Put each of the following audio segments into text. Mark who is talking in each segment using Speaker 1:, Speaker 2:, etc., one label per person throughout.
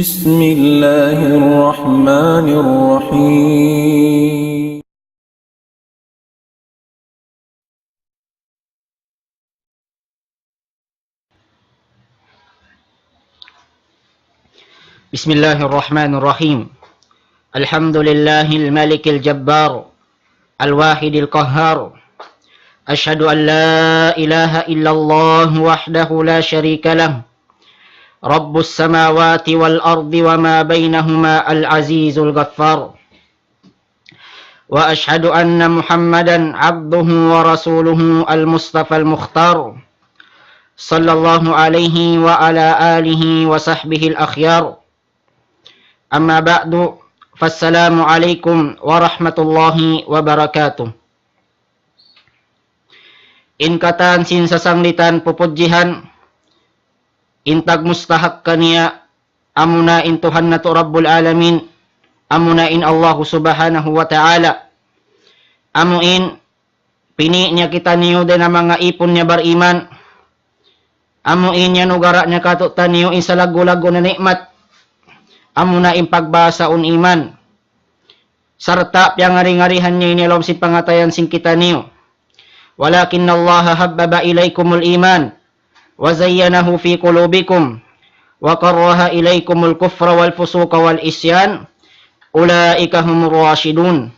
Speaker 1: بسم الله الرحمن الرحيم
Speaker 2: بسم الله الرحمن الرحيم. الحمد لله الملك الجبار الواحد القهار. أشهد أن لا إله إلا الله وحده لا شريك له رب السماوات والأرض وما بينهما العزيز الغفار. وأشهد أن محمدا عبده ورسوله المصطفى المختار صلى الله عليه وعلى آله وصحبه الأخيار. أما بعد فالسلام عليكم ورحمة الله وبركاته. Inkatan sin sasanglitan pupudjihan intag mustahak kaniya amuna in Tuhan na to Rabbul Alamin, amuna in Allah subhanahu wa ta'ala, amuin pini niya kita niyo din ang mga ipon niya bariman, amuin niya nugara niya katutan niyo in sa lago-lago na nikmat, amuna in pagbasa un iman, sarta piyang ngari-ngarihan niya inilom si pangatayan sing kita niyo. Walakin Allah habbaba ilaykumul iman wa zayyanahu fi qulubikum wa karaha ilaykumul kufra wal fusuqa wal isyan ulaika humur rasyidun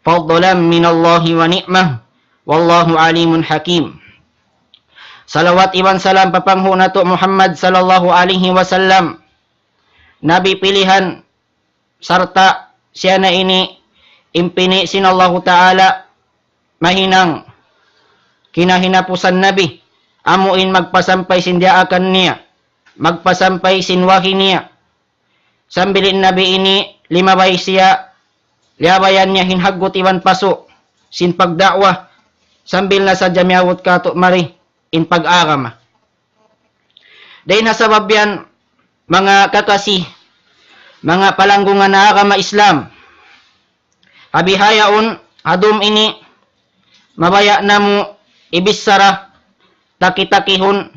Speaker 2: fadlan min Allah wa ni'mah wallahu alimun hakim. Salawat iwan salam papanghu nato Muhammad sallallahu alaihi wasallam, nabi pilihan, sarta siya na ini impini sin Allah ta'ala mahinang kinahinapusan nabi, amuin magpasampay sindiaakan niya, magpasampay sinwahi niya. Sambilin nabi ini limabay siya, liabayan niya hinhagot iwan paso, sin pagdakwa, sambil na sa jamyawot kato mari, in pag-agama. Dahil nasabab yan, mga kakasi, mga palanggungan na agama Islam, habihayaon, hadum ini, mabaya na mo, ibisara, taki-takihon,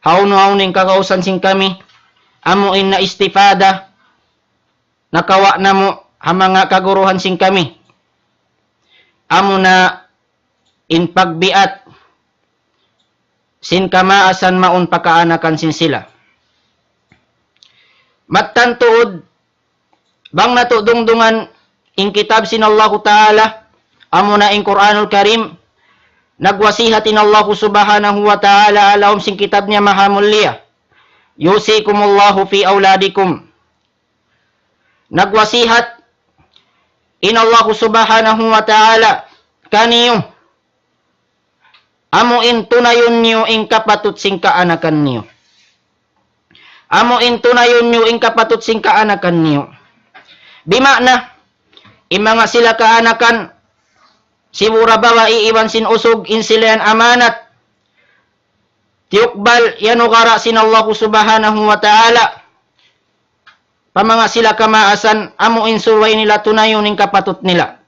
Speaker 2: haun-hauning kakausan sing kami, amuin na istifada, nakawa na mo, mga kaguruhan sing kami, amo na in pagbiat, sin kamaasan maun pakaanakan sin sila. Mattantuod, bang natudungdungan, in kitab sin Allah Ta'ala, amo na in Quranul Karim, nagwasihatin Allah subhanahu wa ta'ala alahum sing kitab niya mahamulliya. Yusikumullahu fi awladikum. Nagwasihat in Allah subhanahu wa ta'ala kaniyo. Amuin tunayon niyo in kapatut sing kaanakan niyo. Amuin tunayon niyo in kapatut sing kaanakan niyo. Bimakna, mga sila kaanakan, si murabawa iiwan sin usog in silayan amanat. Tiukbal yanugara sin Allah subhanahu wa ta'ala. Pamanga sila kamaasan, amuin suway nila tunayon ng kapatut nila.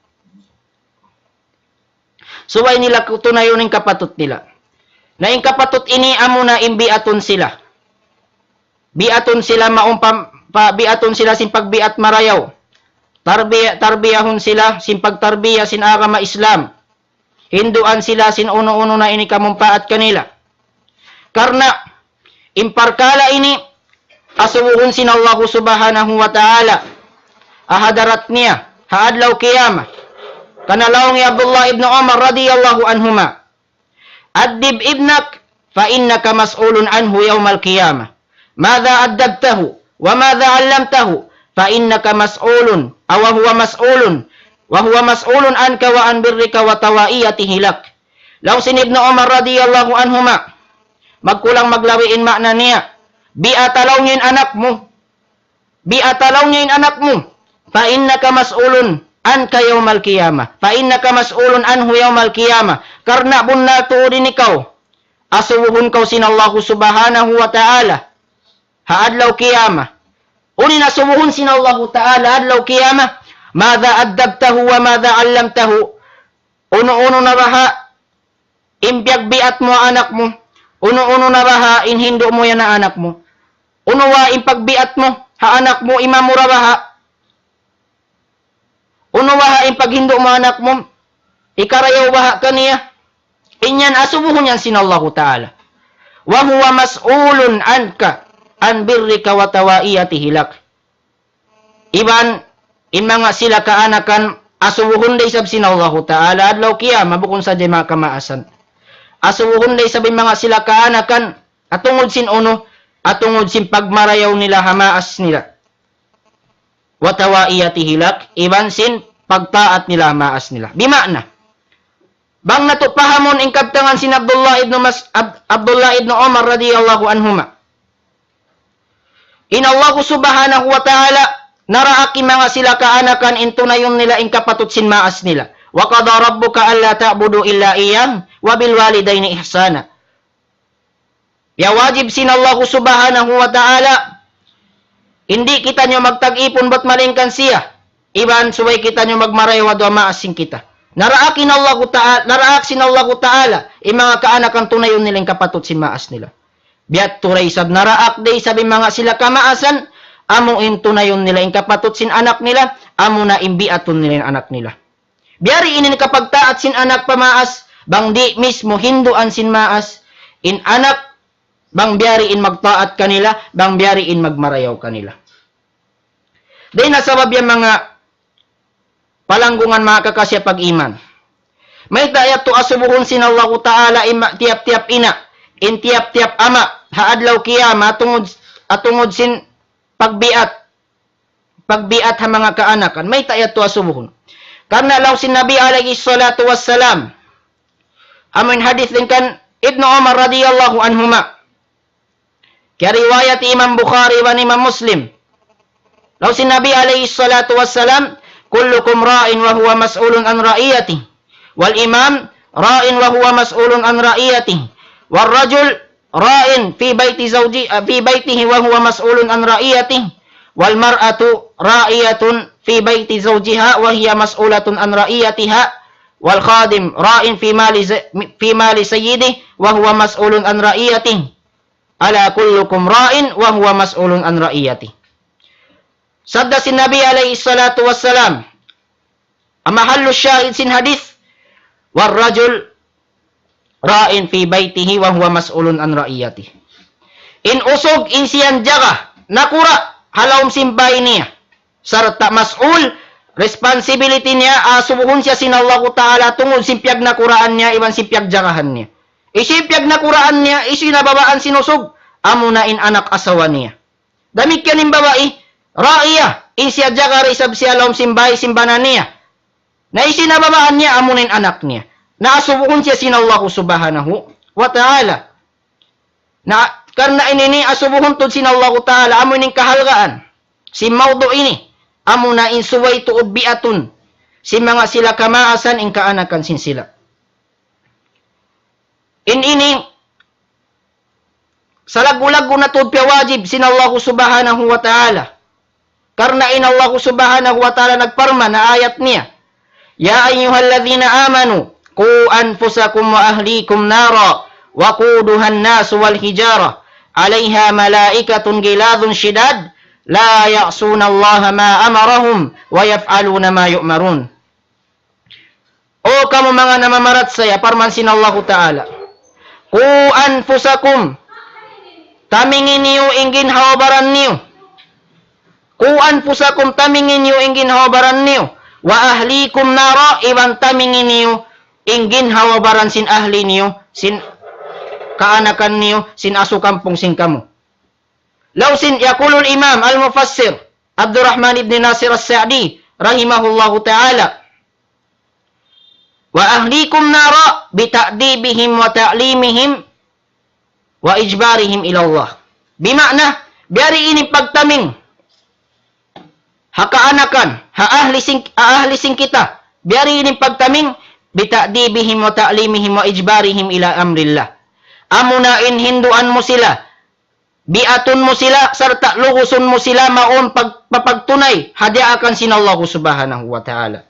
Speaker 2: Suway nila tunayon ng kapatut nila. Na in kapatut ini amo na imbiaton sila. Biaton sila biaton sila sin pagbiat marayaw. Tarbiyahon sila sin pagtarbiya sin agama Islam. Hinduan sila sin uno-uno na ini kamumpaat kanila. Karna imparkala ini asubuhon sin Allah subhanahu wa ta'ala ahadarat niya haadlaw qiyamah. Kanalaw ni Abdullah ibn Umar radiyallahu anhuma, addib ibnak fa innaka mas'ulun anhu yawmal qiyamah. Madha addabtahu wa madha 'allamtahu fa innaka mas'ulun aw huwa mas'ulun anka wa an birrika wa tawaiyatihi lak. Law sin Ibn Umar radiyallahu anhuma, magkulang maglawiin makna niya, biatalaw niya anak mo, biatalaw niya anak mo, fa innaka mas'ulun anka yawmal qiyamah, fa innaka mas'ulun anhu yawmal qiyamah. Karna bunna tuudin ikaw, asuwuhon kaw sin Allah subhanahu wa ta'ala haadlaw qiyamah. Uni nasubuhon sin Allah Ta'ala adlaw qiyamah, madha addabtahu wa madha 'allamtahu. Uno-uno na baha imbiyag biat mo anak mo. Uno-uno na baha inhindo mo yan na anak mo. Uno wa impagbiat mo ha anak mo, imam murabaha. Unawaha in paghindo mo anak mo, ikarayaw baha kaniya. Inyan asubuhon yan sinallahu ta'ala. Wa huwa mas'ulun anka an birrika wa tawaiyatihi lak. Iban, in mga sila kaanakan, asubuhon day sab sinallahu ta'ala, adlaw kiyama, bukon sa mga kamaasan. Asubuhon day sabi mga sila kaanakan, atungod sin uno, atungod sin pagmarayaw nila, hamaas nila. Watawaiyatihi lak, iban sin pagtaat nila, hamaas nila. Bimana, bang natupahamon in kabtangan sin Abdullah ibn Umar radiyallahu anhuma. In Allah subhanahu wa ta'ala, naraaki mga sila kaanakan, intunayon nila in kapatut sin maas nila. Wa qada rabbuka alla ta'budu illa iyyah wa bil walidaini ihsana. Ya wajib sin Allah subhanahu wa ta'ala, hindi kita nyo magtag-ipon ba't malingkan siya. Iban suway kita nyo magmarayaw wa maasin kita. Naraak sin Allah ta'ala, mga kaanakan tunayon nilang kapatut sin maas nila. Biat turay sab naraak day sabi mga sila kamaasan, amo in tunayon nila in kapatut sin anak nila, amo na imbiatun nila yung anak nila. Biyari inin kapagtaat sin anak pamaas, bang di mismo hinduan sin maas, in anak, bang biyari in magtaat kanila, bang biyari in magmarayaw kanila. Day nasabab yung mga palanggungan mga kakasya pag-iman. May tayat to asubuhon sin Allah ta'ala tiap-tiap ina, in tiap-tiap ama, haadlaw kiyama, atungod sin pagbiat ha mga kaanakan, may tayat to asubuhon. Karena law sin Nabi alaihi salatu wassalam, amin hadith din kan Ibnu Umar radiyallahu anhuma, kaya riwayat Imam Bukhari wa Imam Muslim, law sin Nabi alaihi salatu wassalam, kullukum ra'in wa huwa mas'ulun an ra'iyatihi, wal imam ra'in wa huwa mas'ulun an ra'iyatihi, wal rajul ra'in fi baitihi wa huwa mas'ulun an ra'iyatihi, wal mar'atu ra'iyatun fi baiti zawjiha wa hiya mas'ulatun an ra'iyatiha, wal khadim ra'in fi mali sayyidihi wa huwa mas'ulun an ra'iyatihi. Ala kullukum ra'in wa huwa mas'ulun an ra'iyatihi. Sabda sin Nabi alaihi salatu wassalam, amahallu syahid sin hadith, war rajul ra'in fi baitihi wa huwa mas'ulun an ra'iyatihi. In usog in siyan jaga, nakura, halawm simbay niya. Sarta mas'ul, responsibility niya, asubuhon siya sin Allah ta'ala, tungod simpyag nakuraan niya, iban simpyag jagahan niya. Isimpyag nakuraan niya, isinababaan sinusog, amo na in anak asawa niya. Damit ka nin babae, ra'iya, in siya jaga risab siya lawm simbay, simbanan niya. Na isinababaan niya, amo na in anak niya. Naasubuhon siya sin Allah subhanahu wa ta'ala. Karna inini asubuhon tod sin Allah ta'ala, amo ning kahalgaan. Si mawdo ini, amo na in suway tuod biatun. Si mga sila kamaasan in kaanakan sin sila. In ini, sa lagu-lagu na tuod piya wajib sin Allah subhanahu wa ta'ala. Karna in Allah subhanahu wa ta'ala nagparma na ayat niya, ya ayyuhalladzina amanu, qu anfusakum wa ahlikum nara, wa quduhan nasu wal hijara, alaiha malaikatun giladun shidad, la ya'suna Allah ma amarahum, wa yaf'aluna ma yu'marun. O kamu mga namamarat saya, parmansin Allah Ta'ala, ku anfusakum, tamingin niyo ingin hawabaran niyo. Ku anfusakum, tamingin niyo ingin hawabaran niyo. Wa ahlikum nara, iban tamingin niyo ingin hawabaran sin ahli niyo, sin kaanakan niyo, sin asukampong sin kamu. Lausin yakulul imam al-mufassir Abdurrahman ibn Nasir as-Sa'di rahimahullahu ta'ala, wa ahlikum nara bita'dibihim wa ta'limihim wa ijbarihim ilallah. Bimakna, biari ini pagtaming hakaanakan, ahli sing kita, biari ini pagtaming bita'dibihim wa ta'limihim wa ijbarihim ila amrillah. Amunain hinduan mo sila, biatun mo sila, sarta lugusun mo sila maon pagpapagtunay, hadya akan sin Allah subhanahu wa ta'ala.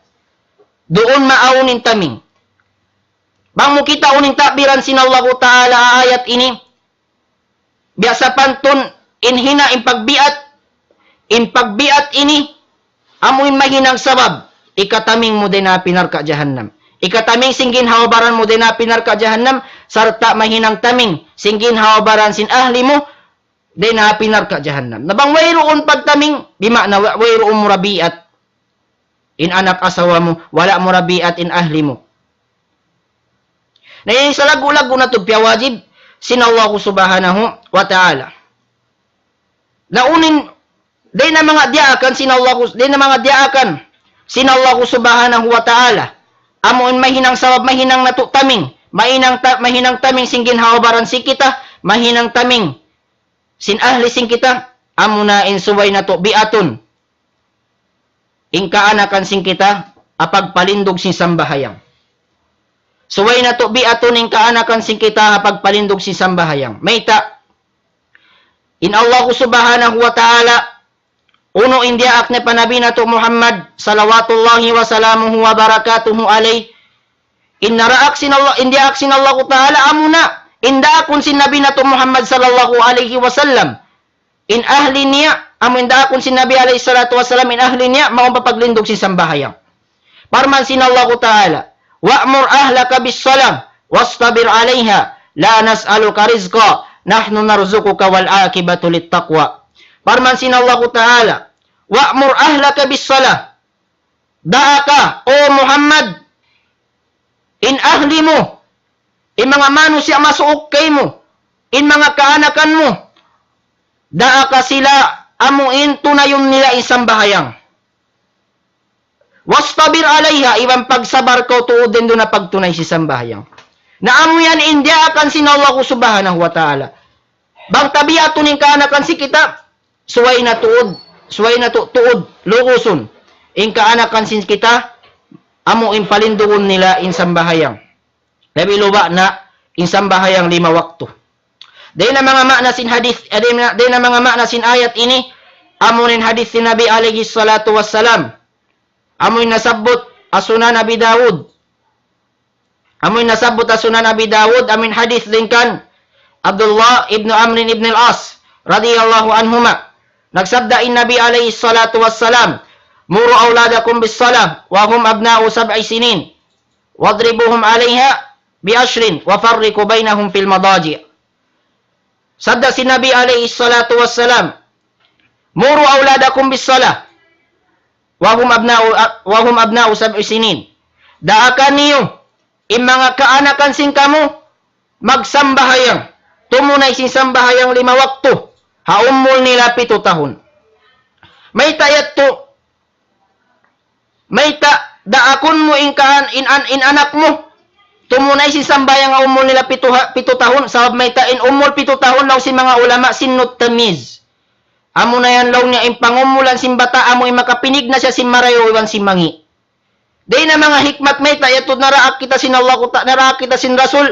Speaker 2: Doon maaunin taming. Bang mo kita uning tabiran sin Allah ta'ala ayat ini, biasa pantun inhina impagbiat, In pagbiat ini, amoy mahinang sabab, ikataming mo din na pinarka jahannam. Ikataming singgin hawabaran mo din na pinarka jahannam, sarta mahinang taming singgin hawabaran sin ahli mo, din na pinarka jahannam. Nabang wayroon pagtaming, di makna wayroon murabiat. In anak asawa mo, wala murabiat in ahli mo. Na yung sa lagu-lagu na ito, wajib, sinallahu subhanahu wa ta'ala. Naunin, day na mga diakan, sinallahu subhanahu wa ta'ala. Amoin mahinang sawab, mahinang natutaming, mahinang taming singgin hawabaran si kita, mahinang taming sin ahli sing kita, amuna in suway na to, biaton. In kaanakan sing kita, apag palindog sin sambahayang. Suway na to, biaton in kaanakan sing kita, apag palindog sin sambahayang. Mayta, in Allah subhanahu wa ta'ala, uno indiaak na panabi na to Muhammad, salawatullahi wa salamuhu wa barakatuhu alay, indiaak sin Allah ta'ala, amuna, indaakon sin nabi na to Muhammad sallallahu alaihi wasallam, in ahli niya, indaakon sin nabi alaihi salatu wasallam, in ahli niya, maong papaglindog sin sambahayang. Parman sin Allah ta'ala, wa'mur ahlaka bis salam, wastabir alaiha, la nas'aluka rizqa, nahnu narzukuka wal akibatu lit taqwa. Parman sin Allah ta'ala, wa'mur ahlaka bis salah, daaka, o Muhammad, in ahli mo, in mga manusia masuok kay mo, in mga kaanakan mo, daaka sila amuin tunayon nila isang bahayang. Wastabir alayha, ibang pagsabar ko tuod din doon na pagtunay si sambahayang. Naamu yan indiakan sinallahu subhanahu wa ta'ala. Bang tabiya tuning kaanakan si kita, suway na tuod, lukuson. In kaanakan sin kita, amuin palindugon nila in sambahayang. Labi luba na insang bahayang 5 waktu. Day na mga makna sin hadith, day na mga makna sin ayat ini, amunin hadith sin Nabi alaihi salatu wassalam. Amuin nasabot asunan Abi Dawud. Amuin hadith din kan Abdullah ibn Amr ibn al-As radhiyallahu anhuma. Nagsabda in Nabi alaihi salatu wassalam, muru auladakum bis salah wa hum abna'u 7 sinin. Wadribuhum 'alayha bi'ashrin wa farriqu bainahum fil madaji'. Sabda si Nabi alaihi salatu wassalam, muru auladakum bis salah wa hum abna'u 7 sinin. Daakan niyo in mga kaanakan sing kamu magsambahayang, tumunay sin sambahayang 5 waktu, haummol nila 7 tahun. May tayat to, may daakon mo in anak mo, tumunay si sambayang nga umol nila 7 tahon, sabab may tain umol 7 tahon law si mga ulama sinut tamiz. Amo na yan law niya impangumulan sin bata, amo makapinig na siya sin marayo iwan sin mangi. Day na mga hikmat may tayatod naraak kita sin Allah, naraak kita sin Rasul,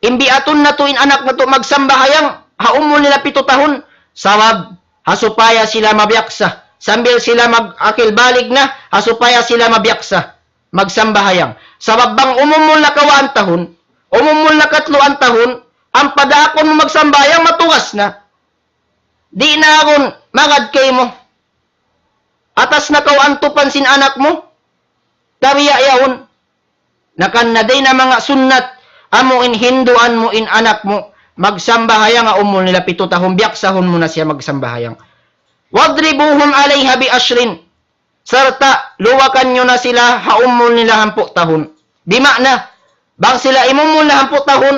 Speaker 2: imbiaton na to in anak na to magsambahayang, haumol nila 7 tahon, sabab hasupaya sila mabiyaksa. Sambil sila mag-akil balig na, hasupaya sila mabiyaksa, magsambahayang. Sabab bang umumul na 2 tahon, umumul na 3 tahon, ang padakon mo magsambayang matugas na. Di na akong magad kay mo. Atas na kawantupan sin anak mo, tabiya yaon. Nakan na day na mga sunnat, amuin hinduan mo in anak mo, magsambahayang nga umul nila 7 tahon, biyaksahon mo na siya magsambahayang. Wadribuhum alayha bi ashrin. Sarta, luwakan nyo na sila, haumul nila 10 tahun. Di makna, bang sila imumul na 10 tahun,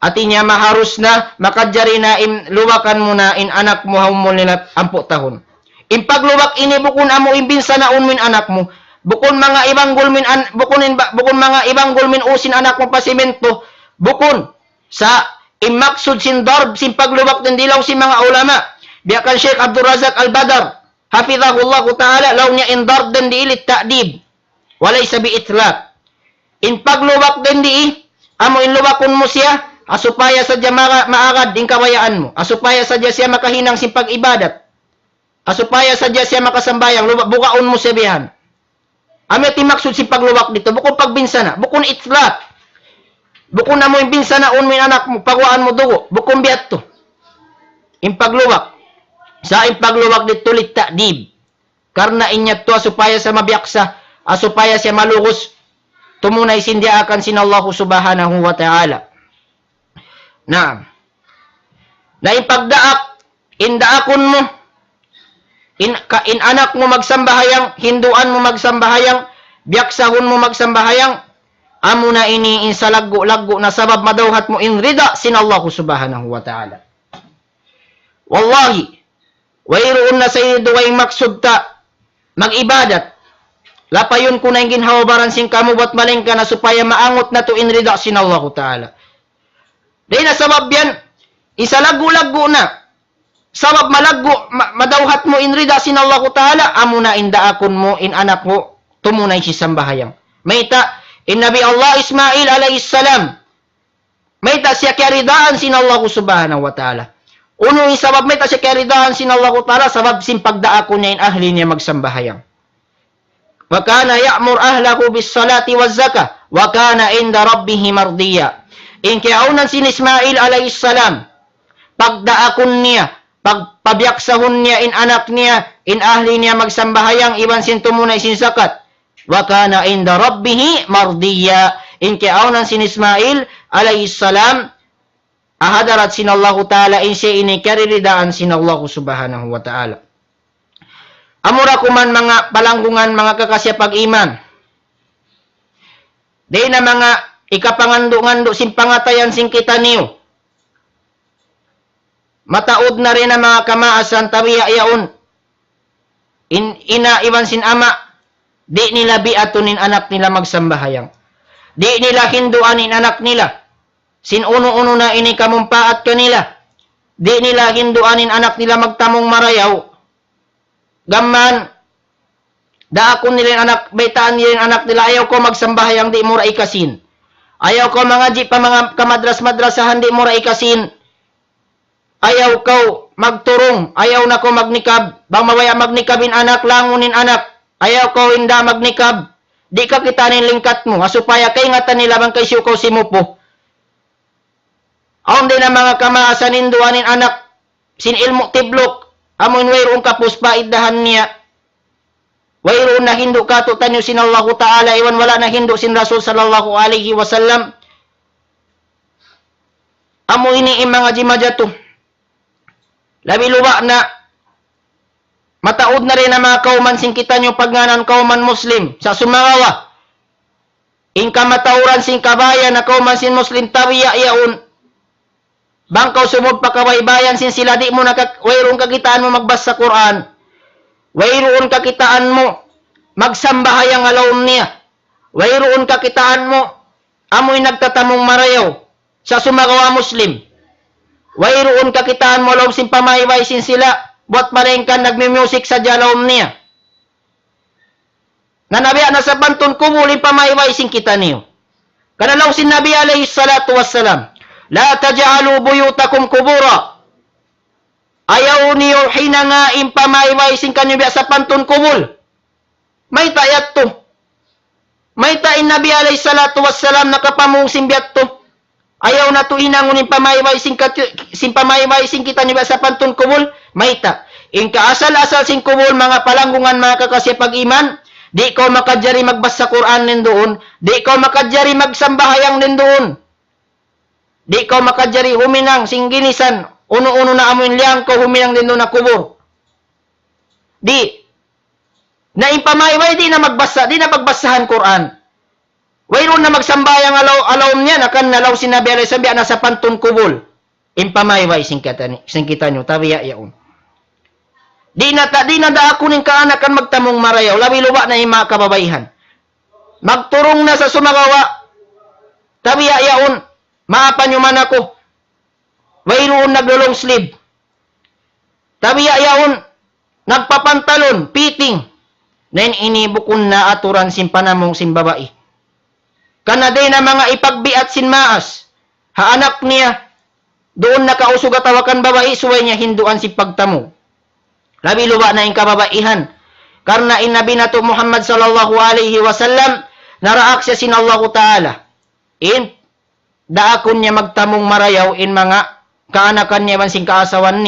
Speaker 2: at inya maharus na, makadjari na, luwakan mo na, in anak mo, haumul nila 10 tahun. Impagluwak ini, bukun amo imbinsa na unmin anak mo, bukun mga ibang gulmin, bukun mga ibang gulmin usin anak mo pasimento, bukun sa imaksud sin darb, sin pagluwak ng dilaw si mga ulama, biyakan Sheikh Abdul Razak Al-Badar, hafizahullah ta'ala, law niya indar din di ilit ta'dib, walay sabi itlaq. In pagluwak din di, amo inluwakon mo siya, asupaya sadya maagad din kawayaan mo, asupaya sadya siya makahinang sin pag-ibadat, asupaya sadya siya makasambayang, bukaon mo siya bihan. Amo timaksud sin pagluwak dito, bukon pagbinsana, bukon itlaq, bukon na mo imbinsana unmin anak mo, pagwaan mo dugo, bukon biyat to. In pagluwak, sa pagluwag dito lit ta'dib. Karna inyat to supaya sa mabiyaksa, supaya siya malugos, tumunay sindia akan sin Allah subhanahu wa ta'ala. Na ipagdaak, indaakon mo, in anak mo magsambahayang, hinduan mo magsambahayang, biyaksahon mo magsambahayang, amo na ini sa laggo na sabab madawhat mo in rida sin Allah subhanahu wa ta'ala. Wallahi, wayroon na sa iyo duway maksud ta, mag-ibadat, lapayon ko na yung ginhawabaran sing kamubat maling ka na supaya maangot na to in rida sin Allah ta'ala. Dahil na sabab yan, isa laggo na, sabab malaggo, madawhat mo in rida sin Allah ta'ala, amo na indaakon mo in anak mo, tumunay si sambahayang. Mayta, in Nabi Allah Ismail alayhissalam, mayta siya kiaridaan sin Allah subhanahu wa ta'ala. Uno yung sabab mayta siya kiaridaan sin Allah ta'ala, sabab simpagdaakon niya in ahli niya magsambahayang. Wa kana ya'mur ahlahu bis salati waz zakah, wa kana inda rabbihi mardiya. In kiaunan sin Ismail alayhissalam, pagdaakon niya, pagpabiyaksahon niya in anak niya, in ahli niya magsambahayang, iban sin tumunay sin zakat. Wa kana inda rabbihi mardiya. In kiaunan sin Ismail alayhissalam, ahadarat sin Allah ta'ala in siya inikiridaan sin Allah subhanahu wa ta'ala. Amura kuman mga palanggungan, mga kakasya pag-iman. Di na mga ikapangando-ngando sin pangatayan sin kita niyo. Mataod na rin ang mga kamaasan tawiya yaon. Ina iwan sin ama, di nila biatunin anak nila magsambahayang. Di nila hinduanin anak nila. Sin uno-uno na ini kamumpaat kanila. Di nila hinduanin anak nila magtamong marayaw. Gamman, daakon nila anak, baitaan nila anak nila, ayaw ko magsambahayang di mura ikasin. Ayaw ko mga jeep pa mga kamadras-madrasahan di mura ikasin. Ayaw ko magturong, ayaw na ko magnikab, bang mawaya magnikabin anak, langunin anak. Ayaw ko hinda magnikab, di ka kitanin lingkat mo, asupaya kay ngatan nila bang kay siyo ko simupo. Aon din ang mga kamaasan hinduanin anak, sin ilmo tiblok, amoin wayroon kapus paiddahan niya. Wayroon na hindu kato tanyo sin Allah ta'ala, iwan wala na hindu sin Rasul sallallahu alaihi wasallam. Amo ini mga jimajato. Labi luwa na, mataod na rin ang mga kauman sin kita nyo pagnganan kauman Muslim sa sumangawa. Ingka matauran sin kabayan na kauman sin Muslim tawiya yaon. Bangkaw sumod pa kawaybayan sin sila di mo wayroon kakitaan mo magbasa sa Quran. Wayroon kakitaan mo magsambahayang alawm niya. Wayroon kakitaan mo amoy nagtatamong marayaw sa sumagawa Muslim. Wayroon kakitaan mo alawm sin pamayway sin sila buat malengkan nagmi-music sa jalawm niya. Nanabiya na sa bantun kumulin pamayway sin kita niyo. Kanalaw sin Nabi alayhi salatu wassalam, la taj'alu buyutakum kubura. Ayaw niyo hinangain pamayway sin kanyo biya sa pantun kumul. May tayat to. May tain Nabi alayhi salatu wassalam nakapamung simbiat to. Ayaw na to hinangunin pamayway sin pamayway sin kita nyo biya sa pantun kumul. May ta. In kaasal-asal sin kumul mga palanggungan mga kakasya pag-iman, di ko makadjari magbasa Quran nindoon, di ko makadjari magsambahayang nindoon. Di ko makadjari huminang singginisan, uno-uno na amoy liyang ko huminang din doon na kubur. Di, na impamayway, di na magbasa, di na magbasahan Quran. Wayroon na magsambayang alawm niya, nakan nalaw sinabi alay sabi na sa pantun kubul. Impamayway, singkita nyo, tawiya yaon. Di na daakunin ka anak kan magtamong marayaw, labi luwa na yung mga kababayhan. Magturong na sa sumagawa, tawiya yaon. Maapan nyo man ako. Wayroon naglulong sleeve. Tabiya yaon, nagpapantalon, piting. Nen inibukon na aturan sin panamong sin babae. Kanaday na mga ipagbiat sin maas. Haanak niya, doon nakausog atawakan babae, suway niya hinduan si pagtamo. Labi luwa na yung kababaihan. Karna inabi na to Muhammad sallallahu alaihi wasallam, naraak siya sin Allah ta'ala. Daakon niya magtamong marayaw in mga kaanakan niya man sing kaasawahan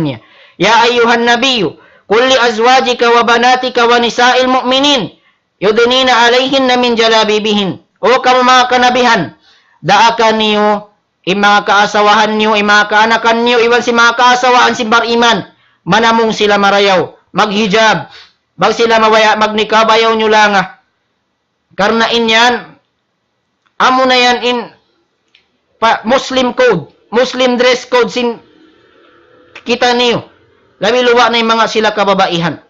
Speaker 2: niya. Ya ayyuhan nabiyyu, qul li azwajika wa banatika wa nisa'il mu'minin, yudnina alayhinna min jalabibihin. O kamu mga kanabihan, daakan niyo, mga kaasawahan niyo, mga kaanakan niyo, iwan si mga kaasawaan si bariman, manamong sila marayaw, maghijab, bag sila mawaya, magnikabayaw nyo lang. Karna inyan, amo na yan in Muslim code, Muslim dress code sin kita niyo. Labi luwa na yung mga sila kababaihan.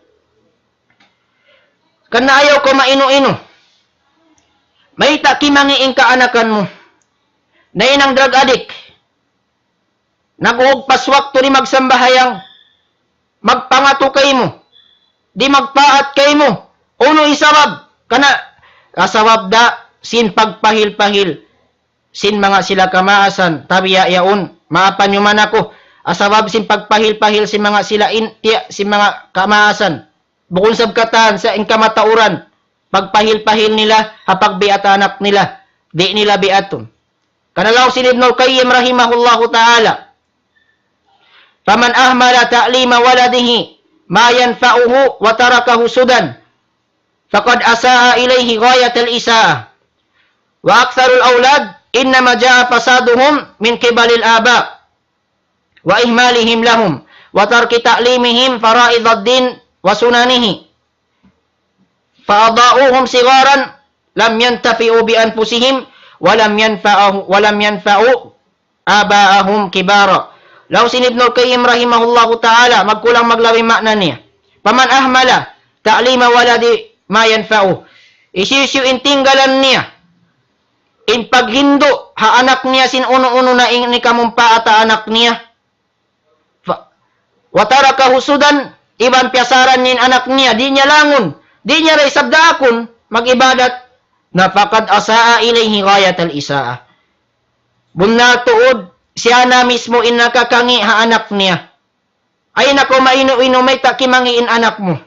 Speaker 2: Karna ayaw ko maino-ino. May takimangiing kaanakan mo. Na inang drug addict. Naghuhog paswak to ni magsambahayang magpangato kay mo. Di magpaat kay mo. Uno isawab. Kana kasawab da sin pagpahil-pahil. Sin mga sila kamaasan. Tabiya yaon. Maapan nyo man ako. Asawab sin pagpahil-pahil sin mga sila sin mga kamaasan. Bukon sab katan sa inkamatauran. Pagpahil-pahil nila, hapag biat anak nila, di nila biaton. Kanalaw si Ibnul Qayyim rahimahullahu ta'ala. Faman ahmala ta'lima waladihi, ma yanfa'uhu wa tarakahu sudan, faqad asa'a ilayhi ghayat al-isa'a. Wa aktharul awlad, innama ja'a fasaduhum min kibalil aba, wa ihmalihim lahum, wa tarki ta'limihim fara'idad din wa sunanihi. فأضاؤوهم صغارا لم ينتفعوا بأنفسهم ولم ينفعوا آباءهم كبارا. Law sin Ibnul Qayyim rahimahullahu ta'ala, magkulang maglawi makna niya. Paman ahmala, ta'lima waladi ma yanfa'u. Isisyu intinggalan niya. In paghindo, ha anak niya sin uno-uno na in ikamumpa ata anak niya. Wataraka husudan, iban piyasaran niya anak niya, di niya langon. Di niya rin sabdaakon, mag-ibadat, na fakad asaa ilayhi ghayat al-isaa. Bunna tuod, siya na mismo inakakangi ha anak niya. Ay nako, maino-ino, may ta kimangiin anak mo.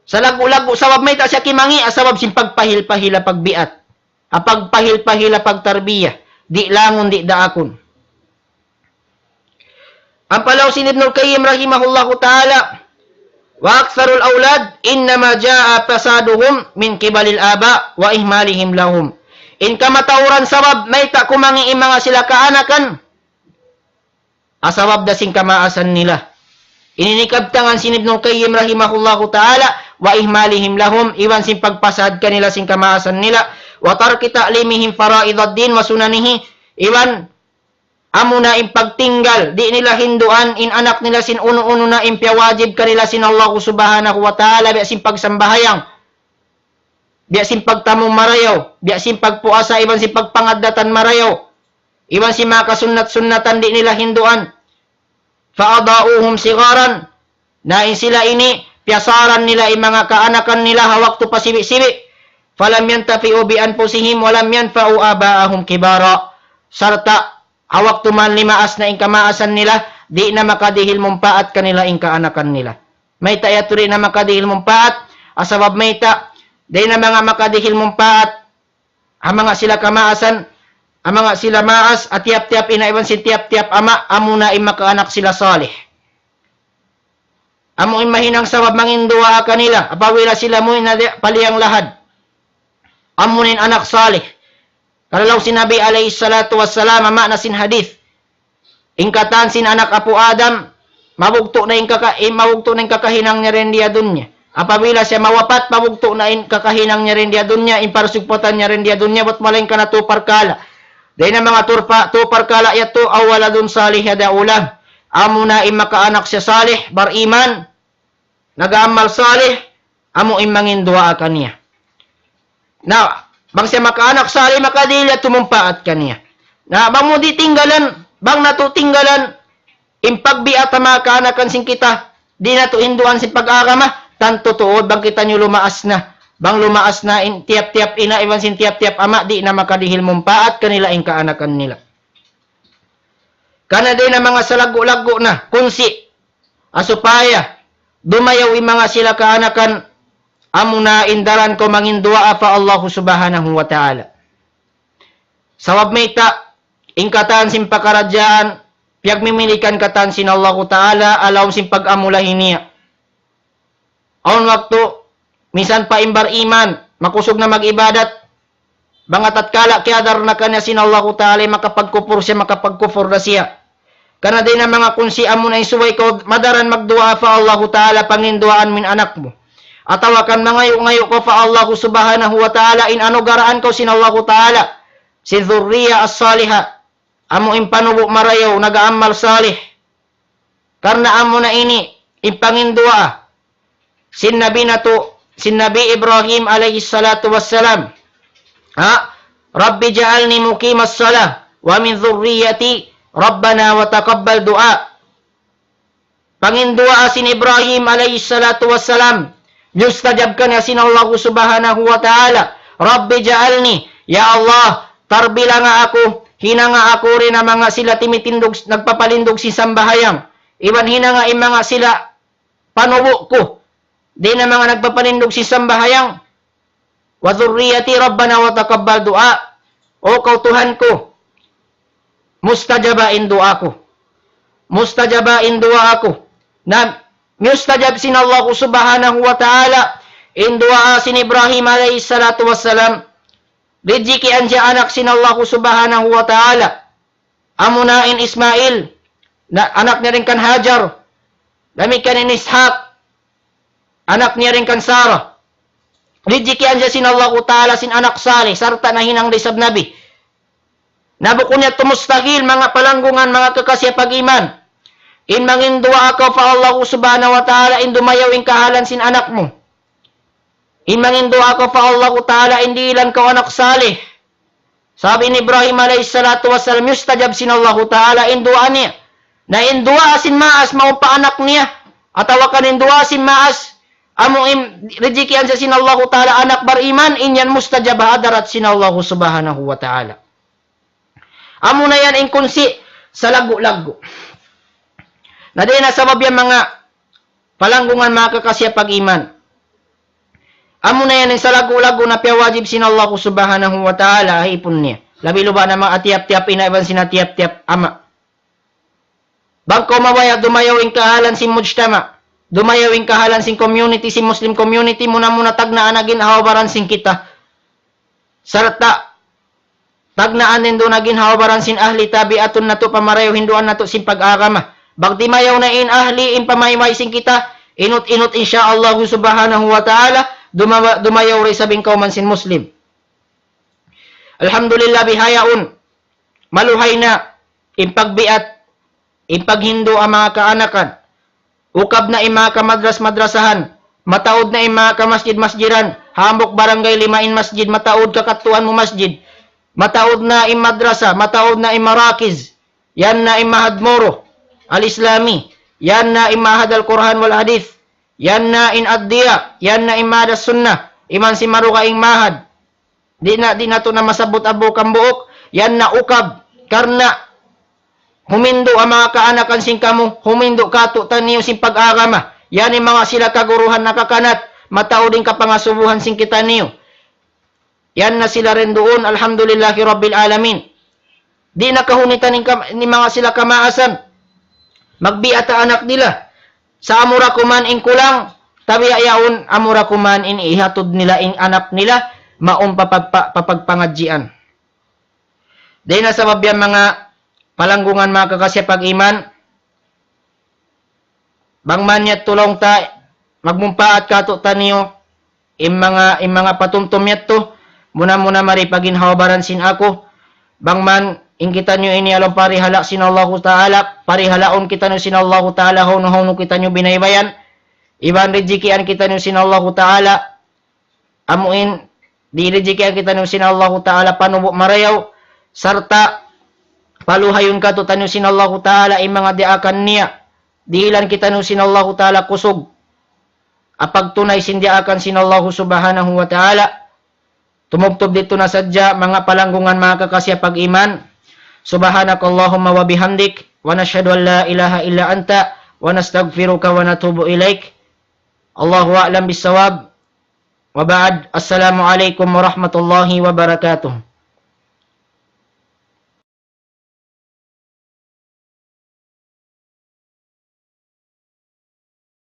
Speaker 2: Sa lagu-lagu, sawab may ta siya kimangi, asawab sin pagpahil-pahila pagbiat. Pagpahil-pahila pagtarbiya. Di langon, di daakon. Ang palaw sin Ibnul Qayyim rahimahullahu ta'ala, wa aktsarul aulad innama jaa fasaduhum min kibalil aba wa ihmalihim lahum. In kamatauran sabab may ta kumangi mga sila kaanakan. Asawab da sing kamaasan nila. Ininikabtangan sin Ibnul Qayyim rahimahullahu ta'ala wa ihmalihim lahum, iwan sin pagpasad kanila sing kamaasan nila, wa tarki ta'limihim fara'idad din wa sunanihi, iwan amo na impagtinggal, di nila hinduan, in anak nila sin uno-uno na impyawajib kanila sin Allah subhanahu wa ta'ala, biya sin pagsambahayang, biya sin pagtamong marayaw, biya sin pagpuasa, iban sin pagpangadatan marayaw, iban sin mga kasunat-sunatan, di nila hinduan. Fa'adauhum sigaran, na in sila ini, piyasaran nila, mga kaanakan nila, hawak to pasibi-sibi, falam yantafi'u bi anfusihim, walam yanfa'u aba'ahum kibara, sarta, hawak tuman limaas na ingkamaasan nila, di na makadihil mumpaat kanila ingkaanakan nila. May tayato rin na makadihil mumpaat, asawab may ta, di na mga makadihil mumpaat, ang mga sila kamaasan, ang mga sila maas, at tiap-tiap inaiban si tiap-tiap ama, amo na imakaanak sila salih. Amo mahinang sawab mangindua kanila, apawila sila mo na paliyang lahad. Amo nin anak salih. Kalau sinabi alayhi salatu wassalam, ama na sin hadith. Ingkatan sin anak apo Adam, mabugto na yung kakahinang niya rin diya dunya. Apabila siya mawapat, mabugto na yung kakahinang niya rin diya dunya, imparsugpotan niya rin diya dunya, ba't malayin ka na tupar kala. Dahil na mga tupar kala yato, awala dun salih yada ulam. Amo na imakaanak siya salih, bar iman, nag-aamal salih, amo imangin dua kaniya. Now, bang siya makaanak sali makadili at tumumpaat kaniya. Na bang mo di tinggalan, bang natutinggalan, impagbiat mga kaanakan sing kita, di na to hinduan si pag-agama, tanto tuod, bang kita nyo lumaas na, bang lumaas na, in tiap-tiap ina, iwan sin tiap-tiap ama, di na makadihil mumpaat kanila ing kaanakan nila. Kana din na mga salago-lago na, kunsi, asupaya, dumayaw mga sila kaanakan, amuna indaran ko mangindua apa Allah subhanahu wa ta'ala. Sawab may ta, ingkatan sin pakaradyaan, piyagmimilikan katan sin Allah Ta'ala alaw sin pag-amulahin niya. Aun waktu, minsan pa imbar iman, makusog na mag-ibadat, bangat at kala kiadar na kanya sin Allah Ta'ala, makapagkupur siya, makapagkupur na siya. Kana din na mga kunsi amo na isuway ko, madaran magdua fa Allah Ta'ala, panginduaan min anak mo. Atawakan mangayo-ngayo ko fa Allah Subhanahu wa Ta'ala, in anugaraan ko sin Allah Ta'ala, si dhurriya as-saliha, amo impanubo marayaw, nagaamal salih. Karna amo na ini, ipangindua, sin Nabi Ibrahim alayhi salatu wassalam, Rabbi ja'alni muqimas salah, wa min dhurriyati, Rabbana wa taqabbal du'a. Pangindua sin Ibrahim alayhi salatu wassalam, yustajab ka na sin Allah Subhanahu wa Ta'ala, Rabbi ja'alni, ya Allah, tarbila nga ako, hina nga ako rin ang mga sila timitindog, nagpapalindog si sambahayang. Iban hina nga mga sila panubo ko. Di na mga nagpapalindog si sambahayang. Wa dhurriyati Rabbana wa taqabbal du'a. O kautuhan ko, mustajabain du'a ko. Mustajabain du'a ko. Na mustajab sin Allah Subhanahu wa Ta'ala in du'a sin Ibrahim alayhi salatu wassalam. Rijiki anja anak sin Allah Subhanahu wa Ta'ala. Amunain Ismail, na anak niya rin kan Hajar. Damikan in Ishaq, anak niya rin kan Sarah. Rijiki anja sin Allah Ta'ala sin anak Salih, sarta na hinang risab nabi. Nabuko niya tumustagil, mga palanggungan, mga kakasya pag-iman. In mangindua ka fa Allah Subhanahu wa Ta'ala, in dumayaw in kahalan sin anak mo. In mangindua ka fa Allah Ta'ala, hindi ilan ka anak salih. Sabi ni Ibrahim alayhi salatu wassalam, yustajab sin Allah Ta'ala, in dua niya. Na in dua sin maas, maumpa anak niya. Atawakan in dua sin maas, amo rijikian sa sin Allah Ta'ala, anak bariman, inyan mustajab hadarat sin Allah Subhanahu wa Ta'ala. Amo na yan in kunsi sa lago-lago. Na din na sabab yan mga palanggungan, mga kakasya pag-iman. Amo na yan sa lago-lago na piyawajib sin Allah Subhanahu wa Ta'ala, ipon niya. Labi luba na mga atiyap-tiyap, inaiban sinatiyap-tiyap ama. Bangko mawaya, dumayawing kahalan si mujtama. Dumayawing kahalan sin community, si Muslim community, muna tagnaan naging hawabaran sin kita. Sarta, tagnaan din doon naging hawabaran sin ahli tabiatun na to, pamarayo hinduan na to sin pag-agama. Bagdi mayaw na in ahli, in pamaymay sin kita, inut-inut insya Allah Subhanahu wa Ta'ala, dumayaw rin sabing kauman sin Muslim. Alhamdulillah bihayaun, maluhay na, impagbiat, impaghindo ang mga kaanakan, ukab na mga kamadras-madrasahan, mataod na mga kamasjid-masjiran, hambok barangay limain masjid, mataod kakatuan mo masjid, mataod na madrasa, mataod na marakiz, yan na mahadmoro, al-islami, yan na mahad al-Quran wal hadith, yan na addiya, yan na mahad as-sunnah, iman si marukaing mahad, di na to na masabot abo kang buok, yan na ukab, karna, humindo ang mga kaanakan sing kamo, humindo kato taniyo sing pag-agama, yan mga sila kaguruhan nakakanat, mataoding kapangasubuhan sing kita niyo. Yan na sila rin doon, alhamdulillahi rabbil alamin. Di nakahunitan ni mga sila kamaasan, magbiata anak nila. Sa amura kuman in kulang, tabi ayaon amura kuman in ihatod nila in anak nila, maong papagpangadjian. Di na sabab yan mga palanggungan, mga kakasya pag-iman, bangman niya tulong ta, magmumpaat kato taniyo, im mga patumtum yat to, muna mari paginhawabaran sin ako, bangman, ingkitan nyo ini alam parihala sin Allah Ta'ala, parihalaon kita nyo sin Allah Ta'ala, hono kita nyo binaybayan, iban rijikian kita nyo sin Allah Ta'ala, amuin, di rijikian kita nyo sin Allah Ta'ala, panubo marayaw, sarta, paluhayon ka to tanyo sin Allah Ta'ala, mga diakan niya, diilan kita nyo sin Allah Ta'ala kusog, apag tunay sindiakan sin Allah Subhanahu wa Ta'ala, tumugtog dito na sadya, mga palanggungan, mga kakasya pag-iman. Subhanakallahumma wa bihamdik, wa nashhadu an la ilaha illa anta, wa nastaghfiruka wa natubu ilaik. Allahu a'lam bisawab. Wa ba'd, assalamu alaikum warahmatullahi wabarakatuh.